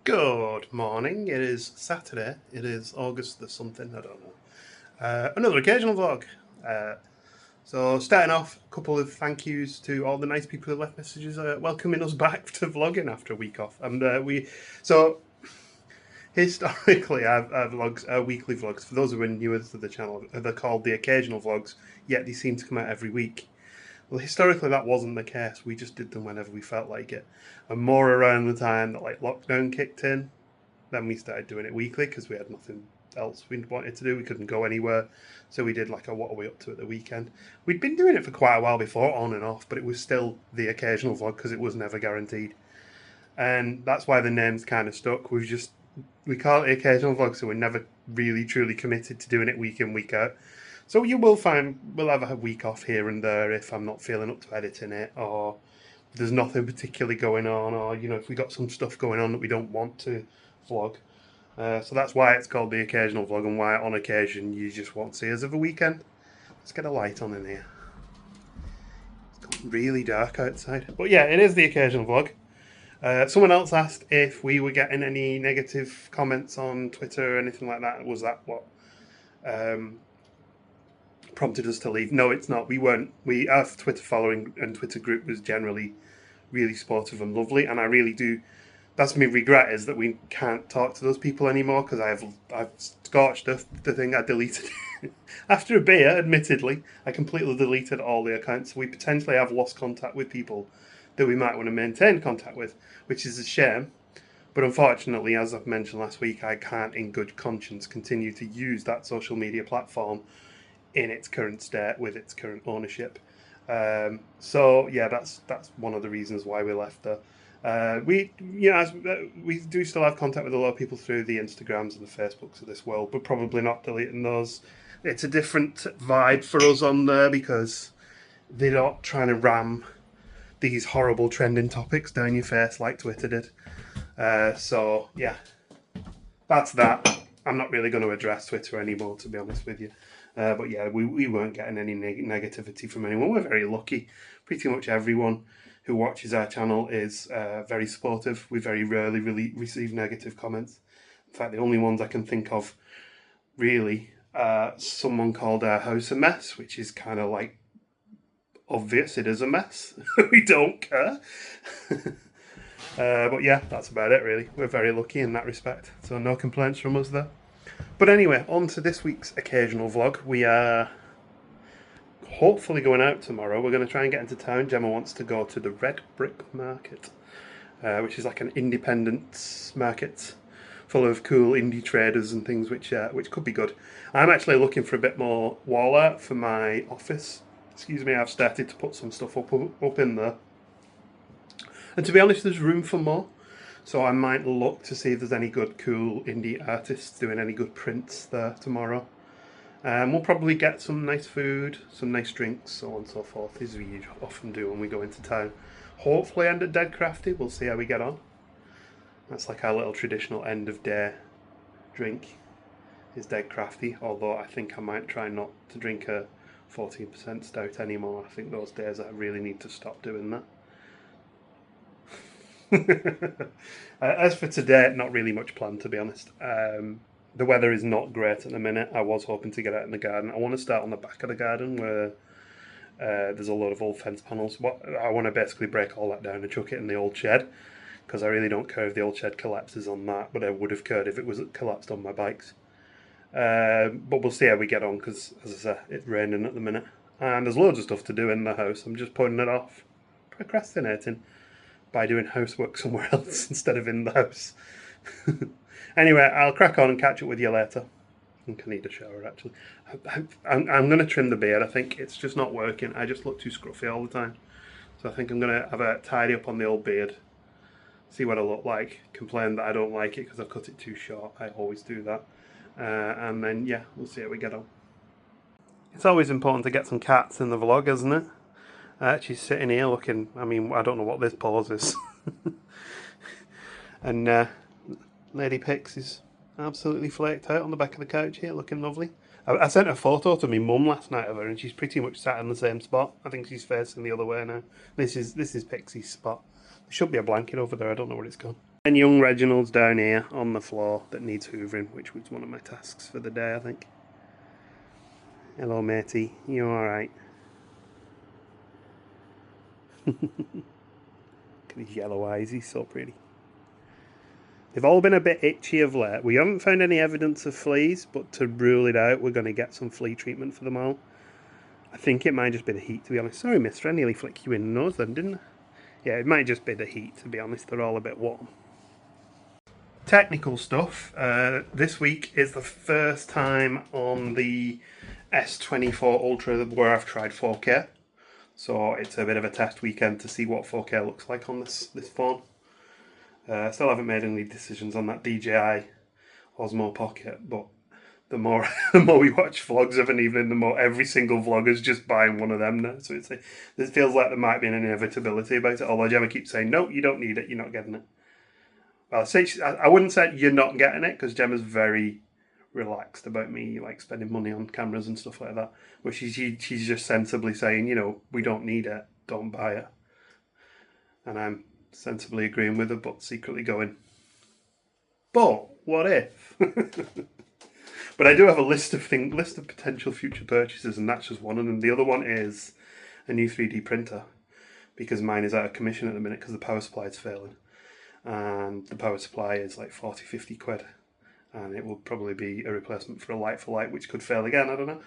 Good morning. It is Saturday. It is August the something, I don't know. Another occasional vlog. So starting off, a couple of thank yous to all the nice people who left messages welcoming us back to vlogging after a week off. And so historically, our vlogs, our weekly vlogs, for those who are newer to the channel, they're called the occasional vlogs, yet they seem to come out every week. Well, historically that wasn't the case. We just did them whenever we felt like it. And more around the time that like lockdown kicked in, then we started doing it weekly because we had nothing else we wanted to do. We couldn't go anywhere. So we did like a what are we up to at the weekend. We'd been doing it for quite a while before, on and off, but it was still the occasional vlog because it was never guaranteed. And that's why the name's kind of stuck. We call it the occasional vlog, so we're never really truly committed to doing it week in, week out. So you will find we'll have a week off here and there if I'm not feeling up to editing it, or there's nothing particularly going on, or if we got some stuff going on that we don't want to vlog. So that's why it's called the occasional vlog, and why on occasion you just won't see us over a weekend. Let's get a light on in here. It's got really dark outside, but yeah, it is the occasional vlog. Someone else asked if we were getting any negative comments on Twitter or anything like that. Was that what prompted us to leave? No, it's not. We weren't. Our Twitter following and Twitter group was generally really supportive and lovely, and I really do. That's my regret, is that we can't talk to those people anymore, because I've scorched the thing. I deleted after a beer. Admittedly, I completely deleted all the accounts. So we potentially have lost contact with people that we might want to maintain contact with, which is a shame. But unfortunately, as I've mentioned last week, I can't in good conscience continue to use that social media platform in its current state with its current ownership. So yeah, that's one of the reasons why we left there. We do still have contact with a lot of people through the Instagrams and the Facebooks of this world, but probably not deleting those. It's a different vibe for us on there because they're not trying to ram these horrible trending topics down your face like Twitter did. So yeah, that's that. I'm not really going to address Twitter anymore, to be honest with you. But yeah, we weren't getting any negativity from anyone. We're very lucky. Pretty much everyone who watches our channel is very supportive. We very rarely really receive negative comments. In fact, the only ones I can think of, really, someone called our house a mess, which is kind of like obvious it is a mess. We don't care. But yeah, that's about it really. We're very lucky in that respect. So no complaints from us there. But anyway, on to this week's occasional vlog. We are hopefully going out tomorrow. We're going to try and get into town. Gemma wants to go to the Red Brick Market, which is like an independent market full of cool indie traders and things which could be good. I'm actually looking for a bit more wall art for my office. Excuse me, I've started to put some stuff up in there. And to be honest, there's room for more. So I might look to see if there's any good, cool indie artists doing any good prints there tomorrow. We'll probably get some nice food, some nice drinks, so on and so forth, as we often do when we go into town. Hopefully end at Dead Crafty, we'll see how we get on. That's like our little traditional end of day drink, is Dead Crafty, although I think I might try not to drink a 14% stout anymore. I think those days I really need to stop doing that. As for today, not really much planned, to be honest. The weather is not great at the minute. I was hoping to get out in the garden. I want to start on the back of the garden where there's a lot of old fence panels. I want to basically break all that down and chuck it in the old shed, because I really don't care if the old shed collapses on that, but I would have cared if it was collapsed on my bikes. But we'll see how we get on, because as I say, it's raining at the minute and there's loads of stuff to do in the house. I'm just putting it off, procrastinating by doing housework somewhere else instead of in the house. Anyway, I'll crack on and catch up with you later. I think I need a shower, actually. I'm going to trim the beard. I think it's just not working. I just look too scruffy all the time. So I think I'm going to have a tidy up on the old beard. See what I look like. Complain that I don't like it because I've cut it too short. I always do that. And then, yeah, we'll see how we get on. It's always important to get some cats in the vlog, isn't it? She's sitting here looking, I mean, I don't know what this pose is. And Lady Pix is absolutely flaked out on the back of the couch here, looking lovely. I sent a photo to my mum last night of her, and she's pretty much sat in the same spot. I think she's facing the other way now. This is Pixie's spot. There should be a blanket over there, I don't know where it's gone. And young Reginald's down here on the floor that needs hoovering, which was one of my tasks for the day, I think. Hello, matey. You alright? Look at his yellow eyes, he's so pretty. They've all been a bit itchy of late. We haven't found any evidence of fleas, but to rule it out, we're going to get some flea treatment for them all. I think it might just be the heat, to be honest. Sorry, mister, I nearly flicked you in the nose then, didn't I? Yeah, it might just be the heat, to be honest. They're all a bit warm. Technical stuff. This week is the first time on the S24 Ultra where I've tried 4K. So it's a bit of a test weekend to see what 4K looks like on this phone. Still haven't made any decisions on that DJI Osmo Pocket, but the more we watch vlogs of an evening, the more every single vlogger's just buying one of them now. So it feels like there might be an inevitability about it. Although Gemma keeps saying, no, you don't need it, you're not getting it. Well, I wouldn't say you're not getting it, because Gemma's very relaxed about me like spending money on cameras and stuff like that. But she's just sensibly saying, you know, we don't need it, don't buy it. And I'm sensibly agreeing with her, but secretly going, but what if? But I do have a list of potential future purchases, and that's just one of them. The other one is a new 3D printer, because mine is out of commission at the minute because the power supply is failing, and the power supply is like 40-50 quid, and it will probably be a replacement for a light for light, which could fail again, I don't know.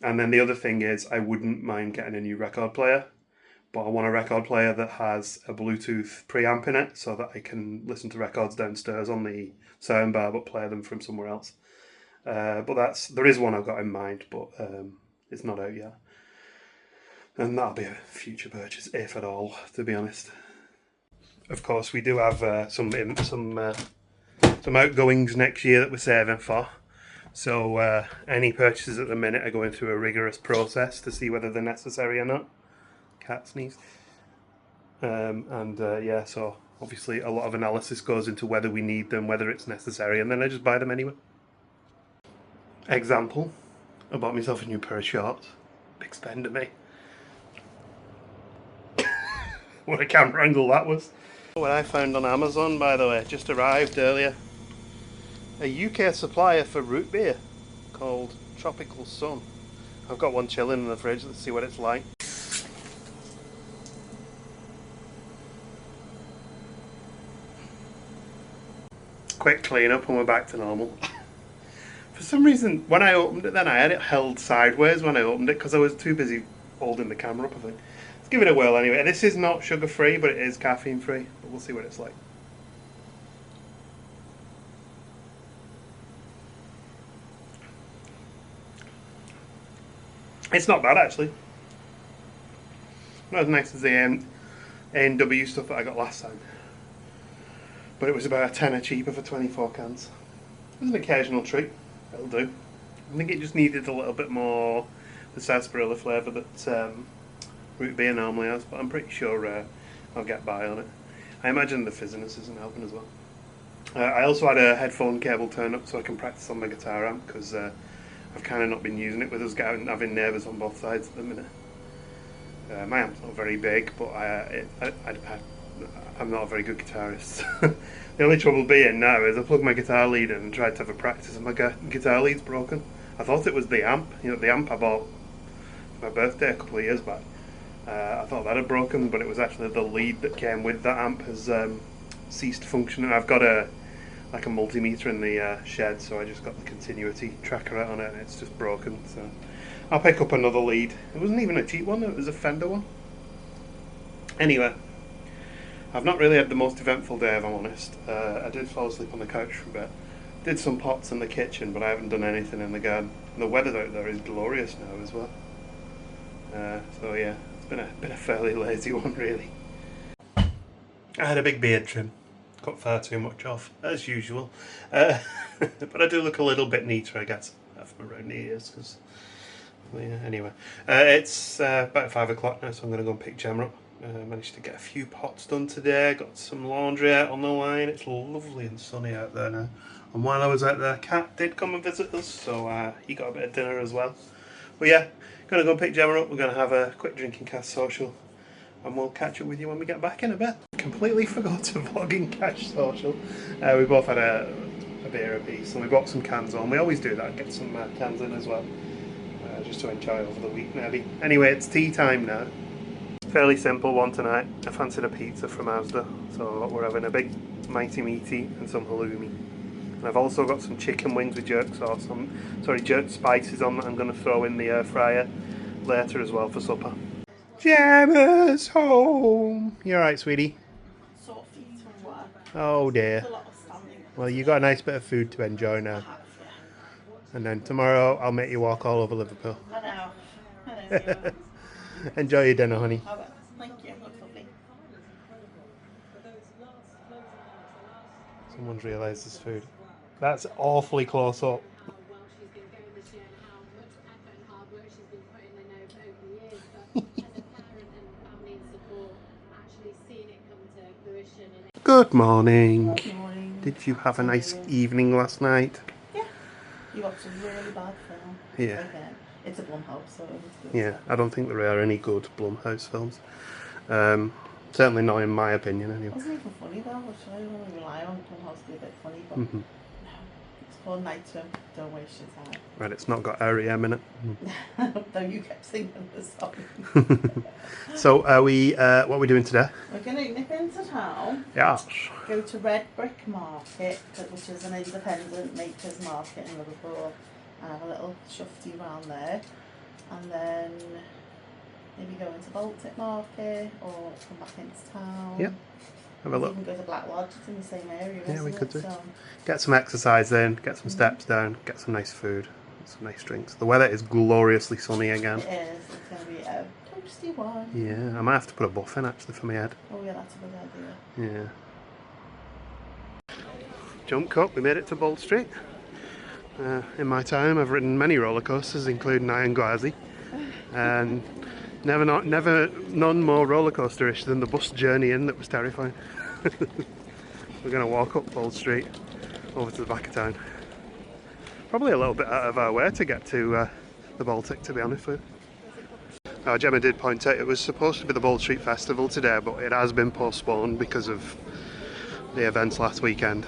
And then the other thing is I wouldn't mind getting a new record player, but I want a record player that has a Bluetooth preamp in it so that I can listen to records downstairs on the soundbar but play them from somewhere else. But there is one I've got in mind, but it's not out yet. And that'll be a future purchase, if at all, to be honest. Of course, we do have some outgoings next year that we're saving for. So any purchases at the minute are going through a rigorous process to see whether they're necessary or not. Cat sneeze. Yeah, so obviously a lot of analysis goes into whether we need them, whether it's necessary, and then I just buy them anyway. Example, I bought myself a new pair of shorts. Big spend of me. What a camera angle that was. What I found on Amazon, by the way, just arrived earlier. A UK supplier for root beer called Tropical Sun. I've got one chilling in the fridge, let's see what it's like. Quick clean up and we're back to normal. For some reason, when I opened it then, I had it held sideways when I opened it because I was too busy holding the camera up, I think. Let's give it a whirl anyway. This is not sugar free, but it is caffeine free. But we'll see what it's like. It's not bad actually. Not as nice as the A&W stuff that I got last time. But it was about a tenner cheaper for 24 cans. It was an occasional treat. It'll do. I think it just needed a little bit more the sarsaparilla flavour that root beer normally has, but I'm pretty sure I'll get by on it. I imagine the fizziness isn't helping as well. I also had a headphone cable turned up so I can practice on my guitar amp, because I've kind of not been using it with us having neighbours on both sides at the minute. My amp's not very big, but I'm not a very good guitarist. The only trouble being now is I plugged my guitar lead in and tried to have a practice and my guitar lead's broken. I thought it was the amp. You know, the amp I bought for my birthday a couple of years back. I thought that had broken, but it was actually the lead that came with that amp has ceased functioning. I've got a multimeter in the shed, so I just got the continuity tracker out on it and it's just broken. So I'll pick up another lead. It wasn't even a cheap one, it was a Fender one. Anyway, I've not really had the most eventful day, if I'm honest. I did fall asleep on the couch for a bit. Did some pots in the kitchen, but I haven't done anything in the garden. And the weather out there is glorious now as well. So yeah, it's been a fairly lazy one really. I had a big beard trim. Cut far too much off, as usual. But I do look a little bit neater, I guess, from around the ears. Cause, well, yeah, anyway, it's about 5 o'clock now, so I'm going to go and pick Gemma up. Managed to get a few pots done today, got some laundry out on the line. It's lovely and sunny out there now. And while I was out there, Cat did come and visit us, so he got a bit of dinner as well. But yeah, going to go and pick Gemma up, we're going to have a quick drinking cast social, and we'll catch up with you when we get back in a bit. Completely forgot to vlog in Cash Social. We both had a beer apiece, and we brought some cans on. We always do that, get some cans in as well, just to enjoy over the week maybe. Anyway, it's tea time now. Fairly simple one tonight. I fancied a pizza from Asda, so we're having a big mighty meaty and some halloumi. And I've also got some chicken wings with jerk sauce on, jerk spices on that I'm going to throw in the air fryer later as well for supper. Gemma's home! You alright, sweetie? Sort of feet from work. Oh dear. A lot of standing. Well, you got a nice bit of food to enjoy now. And then tomorrow I'll make you walk all over Liverpool. I know. Enjoy your dinner, honey. I will. Thank you. Looks lovely. Someone's realised this food. That's awfully close up. Good morning. Good morning. Did you have a nice evening last night? Yeah. You got some really bad film. Yeah. It's a Blumhouse, so it's good. Yeah, I don't think there are any good Blumhouse films. Certainly not in my opinion, anyway. It wasn't even funny though, which I don't really rely on Blumhouse to be a bit funny, but no. It's called Night Swim. Don't waste your time. Right, it's not got R.E.M. in it. Though you kept singing the song. So, are we? What are we doing today? We're going to nip into town. Yes. Go to Red Brick Market, which is an independent makers market in Liverpool, and have a little shufty around there. And then maybe go into Baltic Market or come back into town. Yep. Have a look. Even go to Black Lodge, it's in the same area. Yeah, we could do. So, Get some exercise in, get some steps down, get some nice food, some nice drinks. The weather is gloriously sunny again. it is. It's going to be a toasty one. Yeah, I might have to put a buff in actually for my head. Oh yeah, that's a good idea. Yeah. Jump cut, we made it to Bal Street. In my time I've ridden many roller coasters, including Iron Gwazi, and never none more roller coaster-ish than the bus journey in that was terrifying. We're going to walk up Bal Street over to the back of town. Probably a little bit out of our way to get to the Baltic, to be honest with you. Gemma did point out it was supposed to be the Bal Street Festival today, but it has been postponed because of the events last weekend.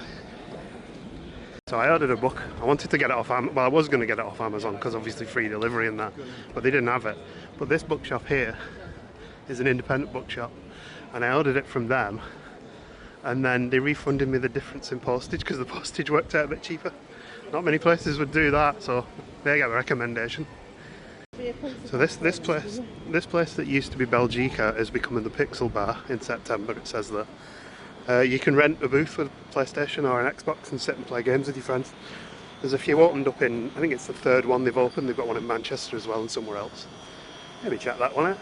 So I ordered a book. I wanted to get it off Amazon. Well, I was going to get it off Amazon because obviously free delivery and that, but they didn't have it. But this bookshop here is an independent bookshop, and I ordered it from them, and then they refunded me the difference in postage because the postage worked out a bit cheaper. Not many places would do that, so they get a recommendation. So this place that used to be Belgica is becoming the Pixel Bar in September, it says there. You can rent a booth with a PlayStation or an Xbox and sit and play games with your friends. There's a few opened up in, I think it's the third one they've opened. They've got one in Manchester as well and somewhere else. Maybe check that one out.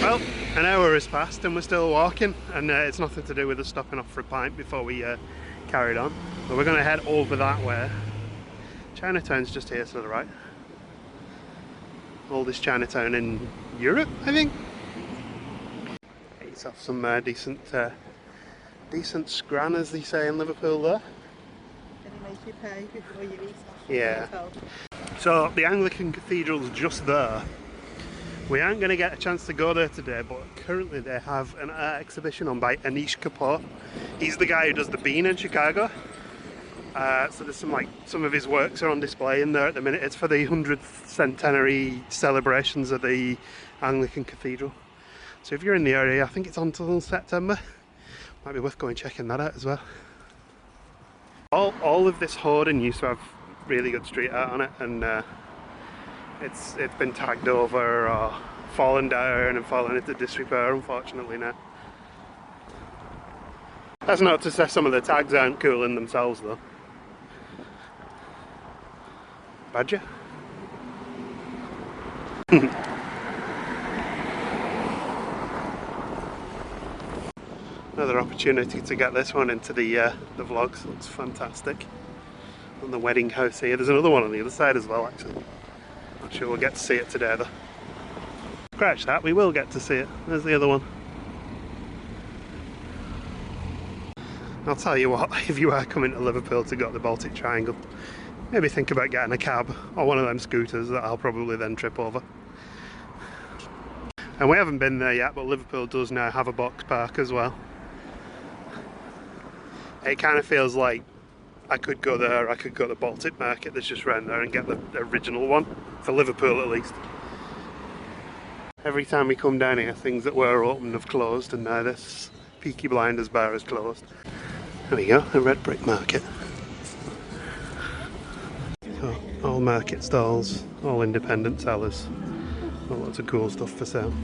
Well, an hour has passed and we're still walking, and it's nothing to do with us stopping off for a pint before we carried on. But we're going to head over that way. Chinatown's just here to the right. Oldest Chinatown in Europe, I think. Get yourself some decent scran, as they say in Liverpool there. Can you make you pay before you eat? Yeah. So the Anglican Cathedral's just there. We aren't going to get a chance to go there today, but currently they have an art exhibition on by Anish Kapoor. He's the guy who does the Bean in Chicago. So there's some of his works are on display in there at the minute. It's for the 100th centenary celebrations of the Anglican Cathedral. So if you're in the area, I think it's on until September. Might be worth going checking that out as well. All of this hoarding used to have really good street art on it, and it's been tagged over or fallen down and fallen into disrepair, unfortunately now. That's not to say some of the tags aren't cool in themselves though. Badger? Another opportunity to get this one into the vlogs. Looks fantastic. On the wedding house here. There's another one on the other side as well, actually. Not sure we'll get to see it today though. Scratch that, we will get to see it. There's the other one. I'll tell you what, if you are coming to Liverpool to go to the Baltic Triangle, maybe think about getting a cab or one of them scooters that I'll probably then trip over. And we haven't been there yet, but Liverpool does now have a box park as well. It kind of feels like I could go there, I could go to the Baltic market that's just round there and get the original one, for Liverpool at least. Every time we come down here, things that were open have closed, and now this Peaky Blinders bar is closed. There we go, a red brick market. So, all market stalls, all independent sellers. Lots of cool stuff for sale.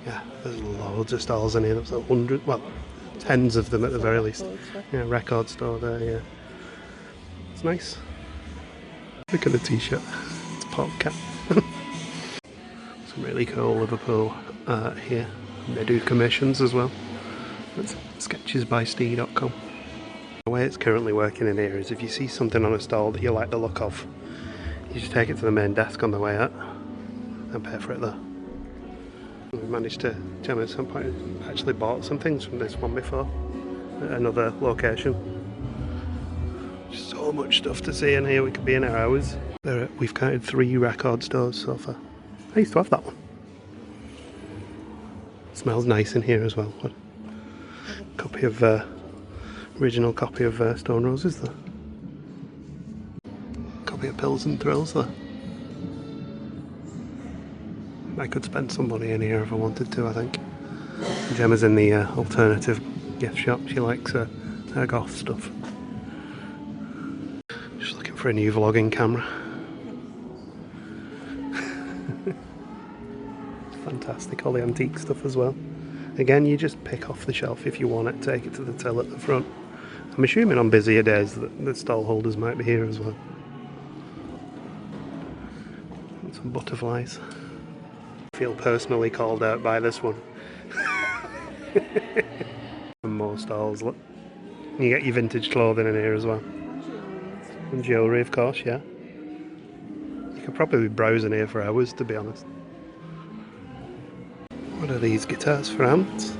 Yeah, there's loads of stalls in here. There's 100, well, tens of them at the very least. Yeah, record store there, yeah. It's nice. Look at the t-shirt. It's Pop Cat. Some really cool Liverpool art here. And they do commissions as well. That's sketchesbysteve.com. The way it's currently working in here is if you see something on a stall that you like the look of, you just take it to the main desk on the way out and pay for it there. We managed to, Gemma at some point actually bought some things from this one before at another location. So much stuff to see in here, we could be in our hours. We've counted 3 record stores so far. I used to have that one. It smells nice in here as well. What copy of original copy of Stone Roses there. Copy of Pills and Thrills there. I could spend some money in here if I wanted to, I think. Gemma's in the alternative gift shop. She likes her goth stuff. Just looking for a new vlogging camera. Fantastic, all the antique stuff as well. Again, you just pick off the shelf if you want it, take it to the till at the front. I'm assuming on busier days that the stall holders might be here as well. And some butterflies. I feel personally called out by this one. And more stalls, look. You get your vintage clothing in here as well. And jewellery, of course, yeah. You could probably be browsing here for hours, to be honest. What are these guitars for ants?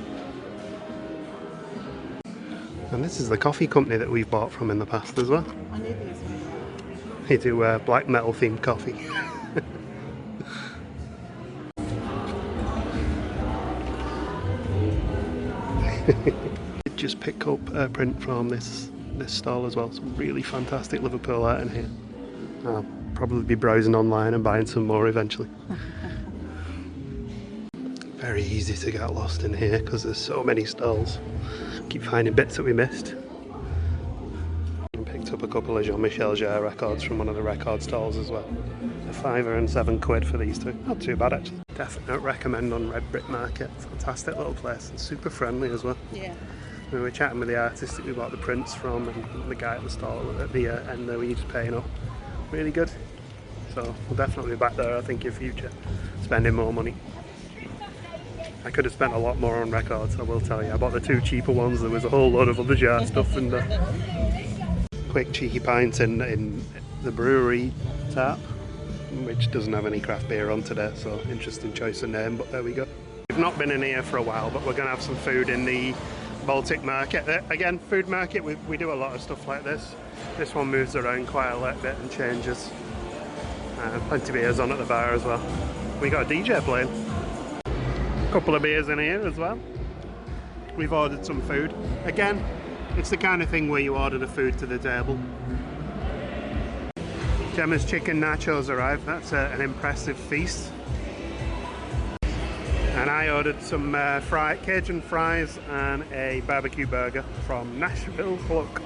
And this is the coffee company that we've bought from in the past as well. I knew these ones. They do black metal themed coffee. Just pick up a print from this stall as well. Some really fantastic Liverpool art in here. I'll probably be browsing online and buying some more eventually. Very easy to get lost in here because there's so many stalls. Keep finding bits that we missed. And picked up a couple of Jean-Michel Jarre records from one of the record stalls as well. A £5 and £7 for these two. Not too bad actually. Definitely recommend on Red Brick Market. Fantastic little place and super friendly as well. Yeah. We were chatting with the artist that we bought the prints from and the guy at the stall at the end there, we just paying up. Really good. So we'll definitely be back there I think in future, spending more money. I could have spent a lot more on records, I will tell you. I bought the 2 cheaper ones, there was a whole load of other jar stuff and quick cheeky pint in the Brewery tap, which doesn't have any craft beer on today, so interesting choice of name, but there we go. We've not been in here for a while, but we're going to have some food in the Baltic market. Again, food market, we do a lot of stuff like this. This one moves around quite a little bit and changes. Plenty of beers on at the bar as well. We got a DJ playing. Couple of beers in here as well. We've ordered some food. Again, it's the kind of thing where you order the food to the table. Gemma's chicken nachos arrived. That's an impressive feast. And I ordered some Cajun fries and a barbecue burger from Nashville. Look.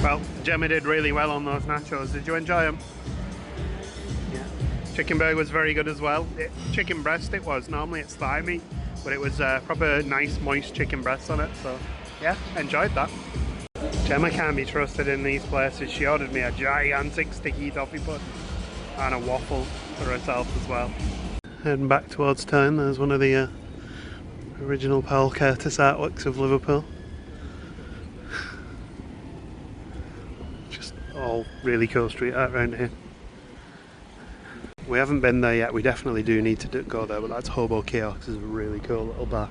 Well, Gemma did really well on those nachos. Did you enjoy them? Chicken burger was very good as well. Chicken breast it was. Normally it's thigh meat, but it was proper nice moist chicken breast on it. So yeah, enjoyed that. Gemma can't be trusted in these places. She ordered me a gigantic sticky toffee pudding and a waffle for herself as well. Heading back towards town, there's one of the original Paul Curtis artworks of Liverpool. Just all really cool street art around here. We haven't been there yet, we definitely do need to go there, but that's Hobo Kiosk, is a really cool little bar.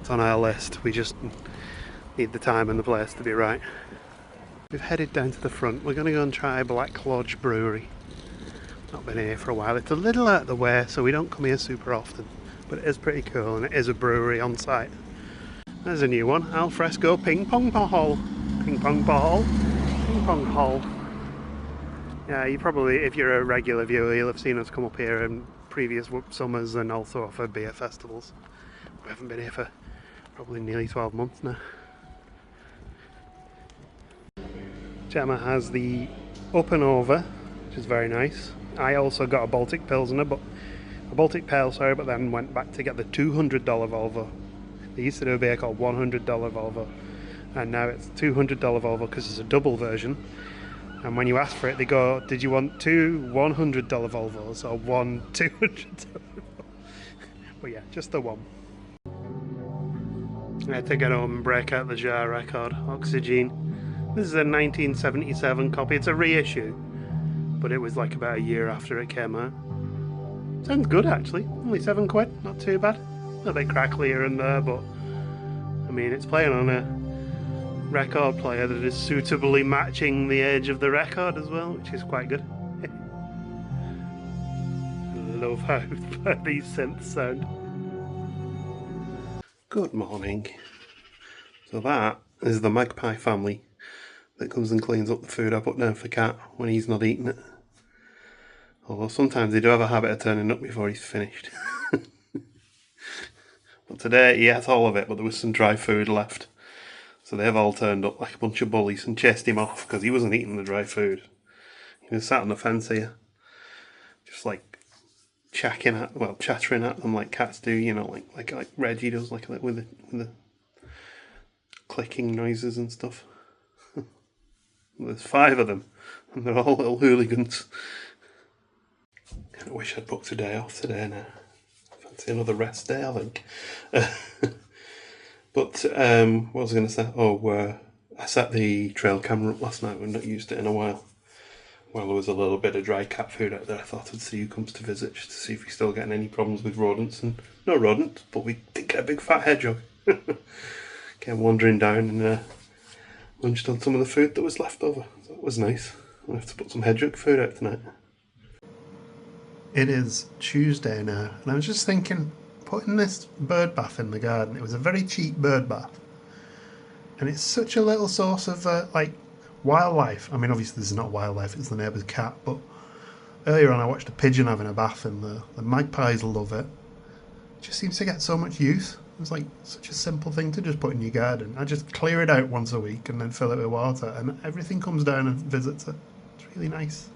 It's on our list, we just need the time and the place to be right. We've headed down to the front, we're going to go and try Black Lodge Brewery. Not been here for a while, it's a little out of the way, so we don't come here super often. but it is pretty cool, and it is a brewery on site. There's a new one, Al Fresco Ping Pong Hall. Ping Pong Ball. Ping Pong Hall. Yeah, you probably, if you're a regular viewer, you'll have seen us come up here in previous summers and also for beer festivals. We haven't been here for probably nearly 12 months now. Gemma has the up and over, which is very nice. I also got a Baltic Pilsner, but a Baltic Pale, sorry, but then went back to get the $200 Volvo. They used to do a beer called $100 Volvo, and now it's $200 Volvo because it's a double version. And when you ask for it, they go, "Did you want two $100 Volvos or one $200 Volvo?" But yeah, just the one. I had to get home and break out the jar record, Oxygen. This is a 1977 copy. It's a reissue, but it was like about a year after it came out. Sounds good actually. Only £7, not too bad. A little bit crackly here and there, but I mean, it's playing on a record player that is suitably matching the age of the record as well, which is quite good. I love how these synths sound. Good morning. So that is the Magpie Family that comes and cleans up the food I put down for Cat when he's not eating it. Although sometimes they do have a habit of turning up before he's finished. But today he ate all of it, but there was some dry food left. So they've all turned up like a bunch of bullies and chased him off because he wasn't eating the dry food. He was sat on the fence here, just like chattering at them like cats do, you know, like Reggie does, like with the clicking noises and stuff. There's 5 of them, and they're all little hooligans. I wish I'd booked a day off today now. Fancy another rest day, I think. But what was I going to say? I set the trail camera up last night. We've not used it in a while. While there was a little bit of dry cat food out there, I thought I'd see who comes to visit, just to see if we're still getting any problems with rodents. And no rodents, but we did get a big fat hedgehog. Came wandering down and lunched on some of the food that was left over. So that was nice. I'll have to put some hedgehog food out tonight. It is Tuesday now, and I was just thinking, putting this bird bath in the garden, it was a very cheap bird bath. And it's such a little source of wildlife. I mean, obviously this is not wildlife, it's the neighbour's cat, but earlier on I watched a pigeon having a bath and the magpies love it. It just seems to get so much use. It's like such a simple thing to just put in your garden. I just clear it out once a week and then fill it with water, and everything comes down and visits it. It's really nice.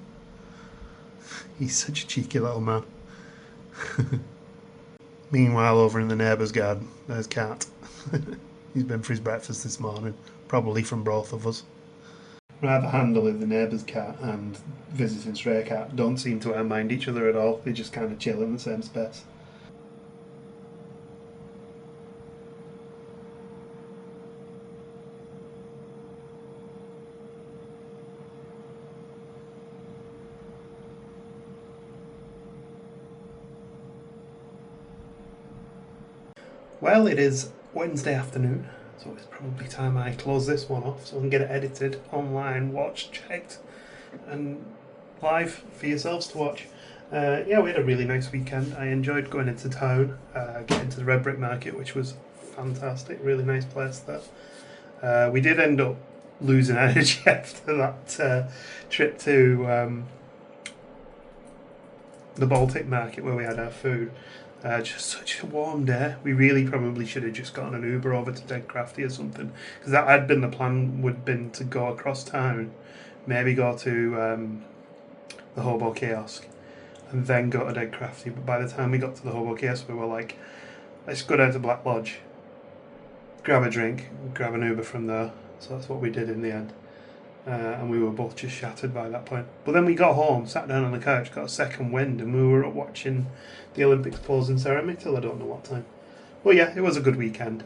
He's such a cheeky little man. Meanwhile, over in the neighbour's garden, there's Cat. He's been for his breakfast this morning, probably from both of us. Rather handily, the neighbour's cat and visiting stray cat don't seem to mind each other at all. They just kind of chill in the same space. Well, it is Wednesday afternoon, so it's probably time I close this one off so I can get it edited, online, watched, checked, and live for yourselves to watch. Yeah, we had a really nice weekend. I enjoyed going into town, getting to the Red Brick Market, which was fantastic. Really nice place there. We did end up losing energy after that trip to the Baltic Market where we had our food. Just such a warm day. We really probably should have just gotten an Uber over to Dead Crafty or something, because that had been the plan. Would been to go across town, maybe go to the Hobo Kiosk, and then go to Dead Crafty. But by the time we got to the Hobo Kiosk, we were like, let's go down to Black Lodge, grab a drink, grab an Uber from there. So that's what we did in the end. And we were both just shattered by that point. But then we got home, sat down on the couch, got a second wind, and we were up watching the Olympics closing ceremony till I don't know what time. Well, yeah, it was a good weekend.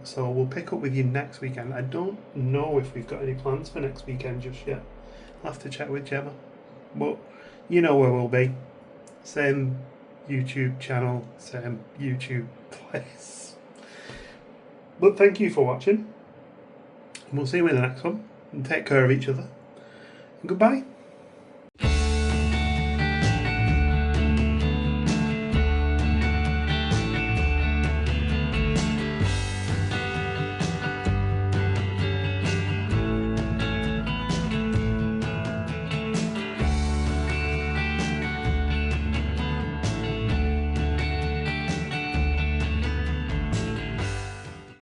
So we'll pick up with you next weekend. I don't know if we've got any plans for next weekend just yet. I'll have to check with Gemma. But you know where we'll be. Same YouTube channel, same YouTube place. But thank you for watching. And we'll see you in the next one. And take care of each other. And goodbye.